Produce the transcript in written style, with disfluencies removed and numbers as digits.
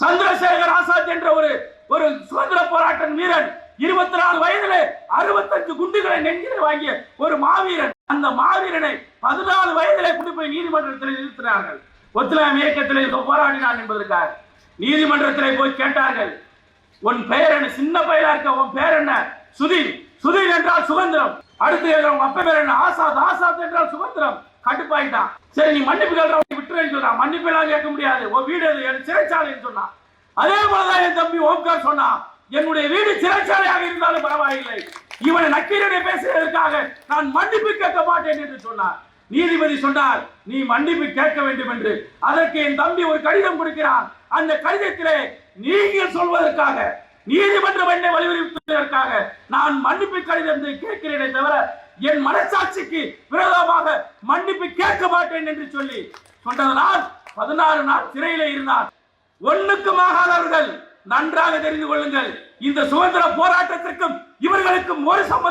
சந்திரசேகர் ஆசாத் என்ற ஒரு சுதந்திர போராட்ட வீரன் 24 வயதிலே 65 குண்டுகளை நெஞ்சிலே வாங்கிய ஒரு மாவீரன். அந்த மாவீரனை 14 வயதிலே கொண்டு போய் நீதிமன்றத்தில் நிறுத்தினார்கள். ஒத்துழையாமை இயக்கத்திலே போராடினான் என்பதற்காக நீதிமன்றத்திலே போய் கேட்டார்கள், உன் பெயர் என்ன? சின்ன பையலா இருக்க, உன் பெயர் என்ன? சுதீர். சுதீர் என்றால் சுதந்திரம். அடுத்து அப்ப பேர் என்ன? ஆசாத். ஆசாத் என்றால் சுதந்திரம். கட்டுப்பாயிட்டான். சரி, நீ மன்னிப்பு கேட்க விட்டுறேன்னு சொன்னான். மன்னிப்பு எல்லாம் கேட்க முடியாது, உன் வீடு என் சிறைச்சாலைன்னு சொன்னான். அதே போலதான் என் தம்பி ஓம்கார் சொன்னான், என்னுடைய வீடு சிறைச்சாலையாக இருந்தாலும் பரவாயில்லை, இவனை நக்கீரனை பேசுவதற்காக நான் மன்னிப்பு கேட்க மாட்டேன் என்று சொன்னார். நீதிபதி சொன்னார், நீ மன்னிப்பு கேட்க வேண்டும் என்று. அதற்கு என் தம்பி ஒரு கடிதம் கொடுக்கிறான். அந்த கடிதத்திலே நீங்கள் சொல்வதற்காக, நீதிமன்றம் என்னை வலியுறுத்துவதற்காக நான் மன்னிப்பு கடிதத்தை கேட்கிறேனே தவிர என் மனசாட்சிக்கு விரோதமாக மன்னிப்பு கேட்க மாட்டேன் என்று சொல்லி சொன்னதனால் 16 நாள் சிறையிலே இருந்தார். ஒண்ணுக்கும் ஆகாதவர்கள். நன்றாக தெரிந்து கொள்ளுங்கள், இந்த சுதந்திர போராட்டத்திற்கும் இவர்களுக்கும் ஒரு சம்பந்தம்